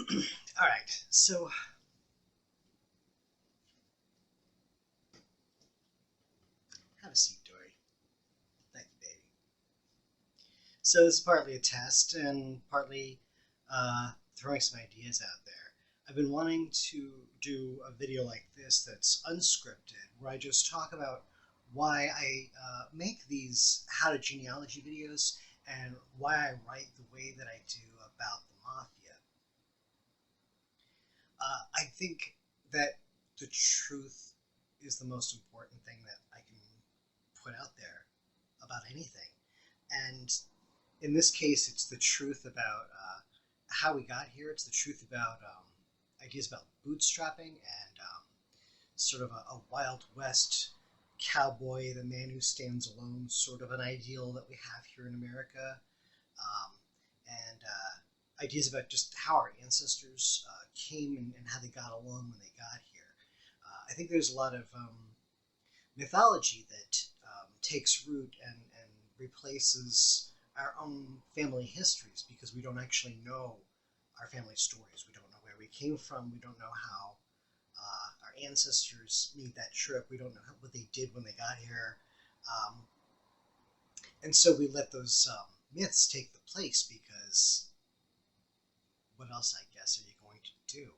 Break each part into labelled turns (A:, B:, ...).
A: All right, so have a seat, Dory. Thank you, baby. So this is partly a test and partly throwing some ideas out there. I've been wanting to do a video like this that's unscripted, where I just talk about why I make these how to genealogy videos and why I write the way that I do about the mafia. I think that the truth is the most important thing that I can put out there about anything. And in this case, it's the truth about how we got here. It's the truth about ideas about bootstrapping and sort of a Wild West cowboy, the man who stands alone, sort of an ideal that we have here in America. And ideas about just how our ancestors came and how they got along when they got here. I think there's a lot of mythology that takes root and replaces our own family histories because we don't actually know our family stories. We don't know where we came from. We don't know how our ancestors made that trip. We don't know what they did when they got here. Um, and so we let those myths take the place because what else, I guess, are you going to do?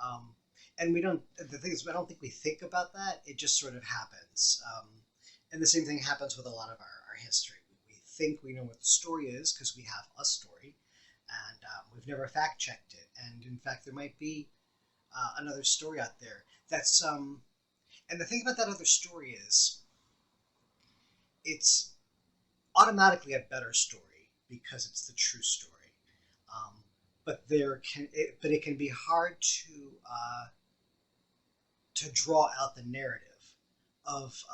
A: Um, and we don't, the thing is, I don't think we think about that. It just sort of happens. And the same thing happens with a lot of our history. We think we know what the story is because we have a story, and we've never fact checked it. And in fact, there might be another story out there that's. And the thing about that other story is, it's automatically a better story because it's the true story. Um, but it can be hard to draw out the narrative of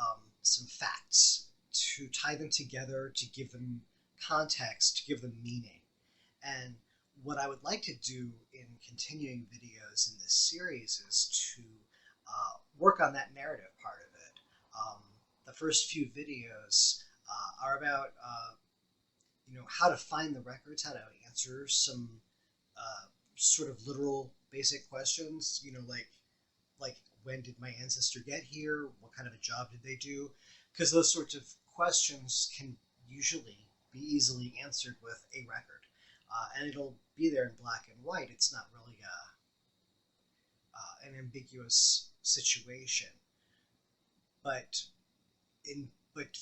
A: some facts, to tie them together, to give them context, to give them meaning. And what I would like to do in continuing videos in this series is to work on that narrative part of it. The first few videos are about how to find the records, how to answer some sort of literal basic questions. Like when did my ancestor get here? What kind of a job did they do? Because those sorts of questions can usually be easily answered with a record, and it'll be there in black and white. It's not really an ambiguous situation, but in but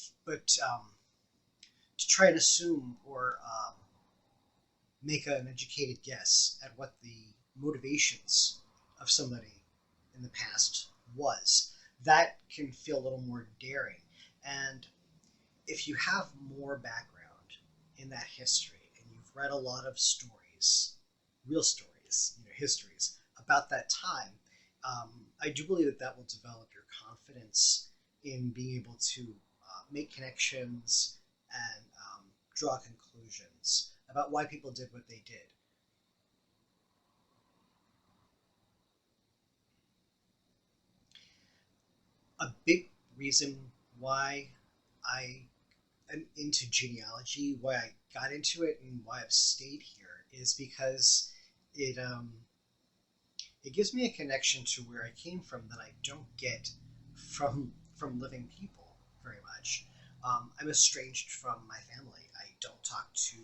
A: to try and assume or make an educated guess at what the motivations of somebody in the past was, that can feel a little more daring. And if you have more background in that history and you've read a lot of stories, real stories, histories about that time, I do believe that that will develop your confidence in being able to make connections and draw conclusions about why people did what they did. A big reason why I am into genealogy, why I got into it, and why I've stayed here is because it gives me a connection to where I came from that I don't get from living people very much. I'm estranged from my family. I don't talk to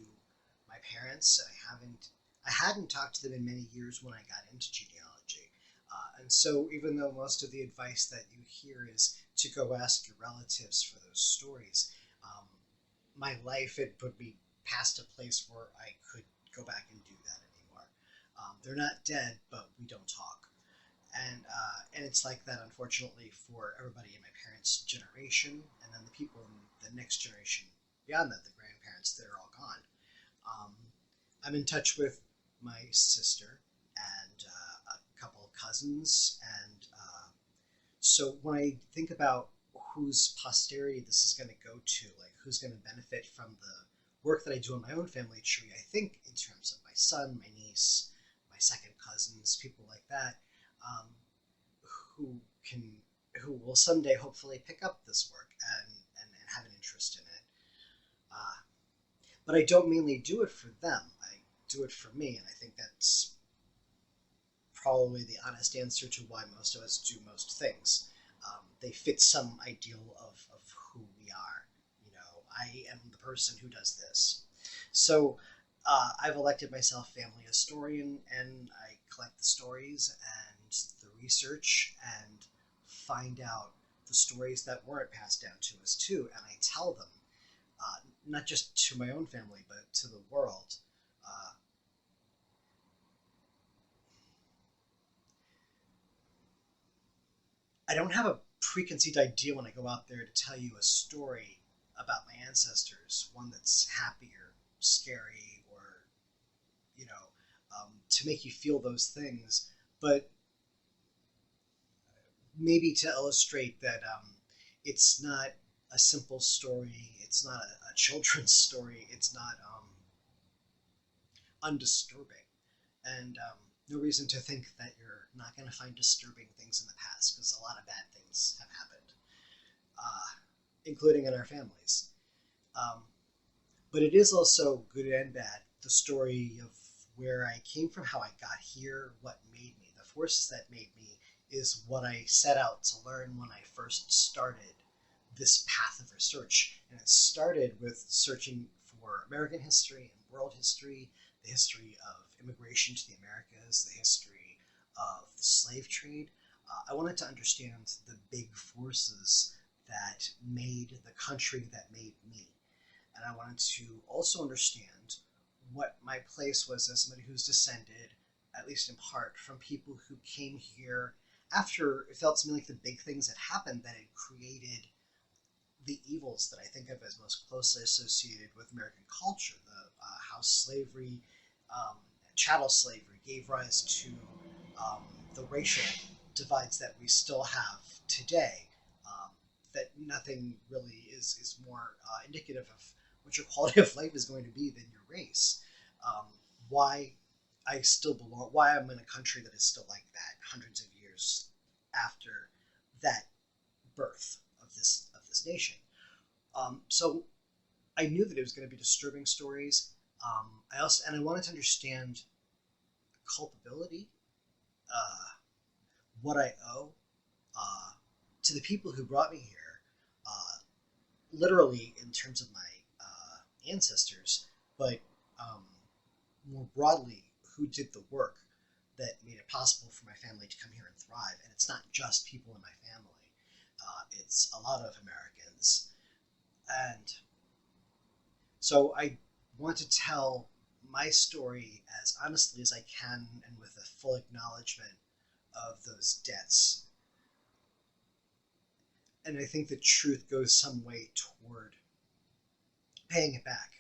A: my parents. I hadn't talked to them in many years when I got into genealogy. And so even though most of the advice that you hear is to go ask your relatives for those stories, um, my life had put me past a place where I could go back and do that anymore. They're not dead, but we don't talk. And it's like that, unfortunately, for everybody in my parents' generation, and then the people in the next generation beyond that, the grandparents, they're all gone. Um, I'm in touch with my sister and a couple of cousins, and so when I think about whose posterity this is going to go to, like who's going to benefit from the work that I do in my own family tree, I think in terms of my son, my niece, my second cousins, people like that, um, who can who will someday hopefully pick up this work and have an interest in it. Uh, but I don't mainly do it for them. I do it for me, and I think that's probably the honest answer to why most of us do most things. They fit some ideal of who we are. You know, I am the person who does this. So I've elected myself family historian, and I collect the stories and the research and find out the stories that weren't passed down to us too, and I tell them, not just to my own family, but to the world. Uh, I don't have a preconceived idea when I go out there to tell you a story about my ancestors, one that's happy or scary or, you know, to make you feel those things, but maybe to illustrate that it's not a simple story, it's not a children's story, it's not undisturbing. And no reason to think that you're not going to find disturbing things in the past, because a lot of bad things have happened, including in our families. Um, but it is also good and bad. The story of where I came from, how I got here, what made me, the forces that made me, is what I set out to learn when I first started this path of research. And it started with searching for American history and world history, the history of immigration to the Americas, the history of the slave trade. I wanted to understand the big forces that made the country that made me. And I wanted to also understand what my place was as somebody who's descended, at least in part, from people who came here after it felt to me like the big things that happened that had created the evils that I think of as most closely associated with American culture, the how slavery, um, chattel slavery, gave rise to the racial divides that we still have today. Um, that nothing really is more indicative of what your quality of life is going to be than your race. Um, why I still belong, why I'm in a country that is still like that hundreds of years after that birth of this nation. So I knew that it was going to be disturbing stories. I wanted to understand culpability, uh, what I owe uh, to the people who brought me here, uh, literally in terms of my ancestors, but um, more broadly, who did the work that made it possible for my family to come here and thrive. And it's not just people in my family; it's a lot of Americans. And so I want to tell my story as honestly as I can and with a full acknowledgement of those debts. And I think the truth goes some way toward paying it back,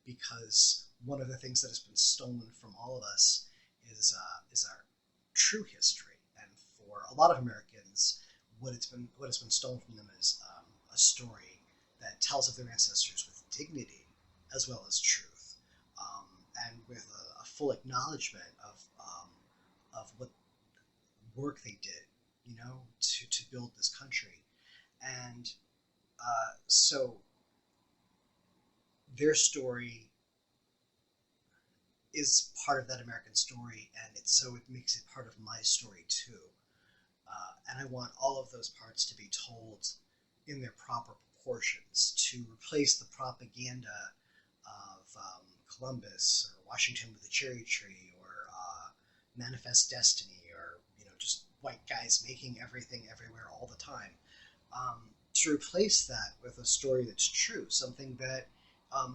A: because one of the things that has been stolen from all of us is our true history. And for a lot of Americans, what has been stolen from them is a story that tells of their ancestors with dignity as well as truth, and with a full acknowledgement of what work they did, you know, to build this country. And so their story is part of that American story, and it makes it part of my story too. And I want all of those parts to be told in their proper proportions, to replace the propaganda of Columbus or Washington with a cherry tree, or Manifest Destiny, or just white guys making everything everywhere all the time. To replace that with a story that's true, something that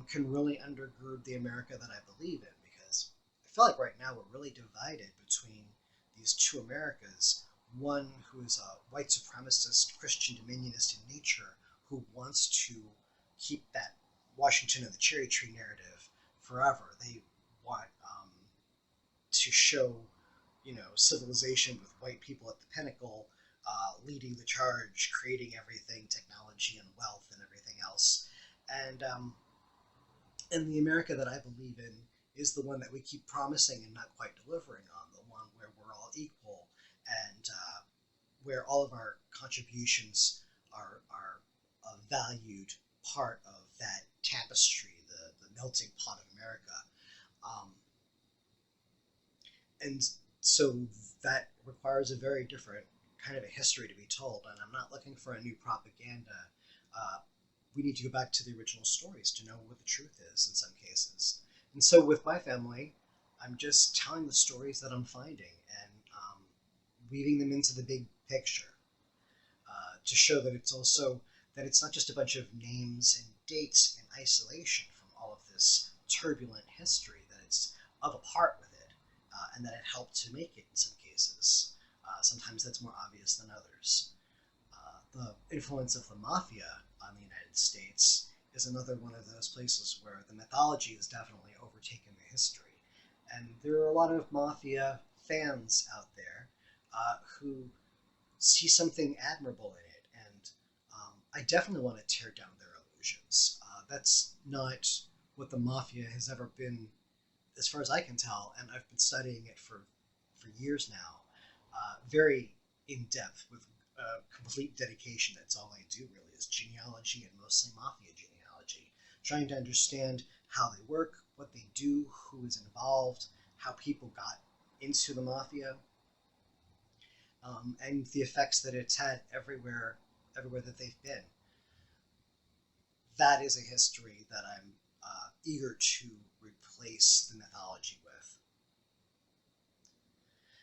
A: can really undergird the America that I believe in, because I feel like right now we're really divided between these two Americas. One who is a white supremacist, Christian dominionist in nature, who wants to keep that Washington and the cherry tree narrative forever. They want to show, civilization with white people at the pinnacle, leading the charge, creating everything, technology and wealth and everything else. And the America that I believe in is the one that we keep promising and not quite delivering on, the one where we're all equal, and where all of our contributions are a valued part of that tapestry, the melting pot of America. Um, and So that requires a very different kind of a history to be told, and I'm not looking for a new propaganda. Uh, we need to go back to the original stories to know what the truth is in some cases. And so with my family, I'm just telling the stories that I'm finding and weaving them into the big picture to show that it's also that it's not just a bunch of names and dates in isolation from all of this turbulent history, that it's of a part with it, and that it helped to make it in some cases. Sometimes that's more obvious than others. The influence of the mafia on the United States is another one of those places where the mythology has definitely overtaken the history. And there are a lot of mafia fans out there who see something admirable in it. And I definitely want to tear down their illusions. That's not what the mafia has ever been, as far as I can tell, and I've been studying it for years now, very in depth with complete dedication. That's all I do really is genealogy and mostly mafia genealogy, trying to understand how they work, what they do, who is involved, how people got into the mafia, and the effects that it's had everywhere that they've been. That is a history that I'm eager to replace the mythology with.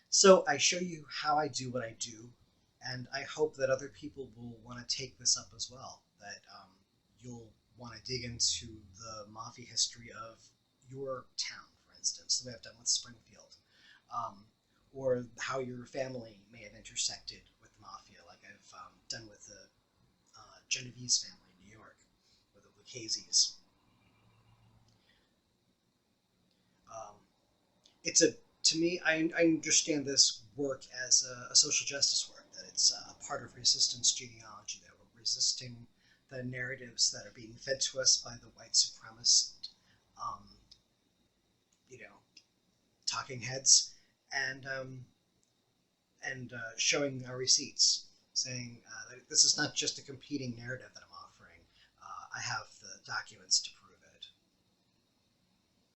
A: So I show you how I do what I do, and I hope that other people will want to take this up as well, that you'll want to dig into the mafia history of your town, for instance, the way I've done with Springfield, or how your family may have intersected with the mafia, like I've done with the Genovese family in New York, or the Lucchese's. Um, it's a To me, I understand this work as a social justice work, that it's a part of resistance genealogy, that we're resisting the narratives that are being fed to us by the white supremacist, um, you know, talking heads, and showing our receipts, saying that this is not just a competing narrative that I'm offering. I have the documents to prove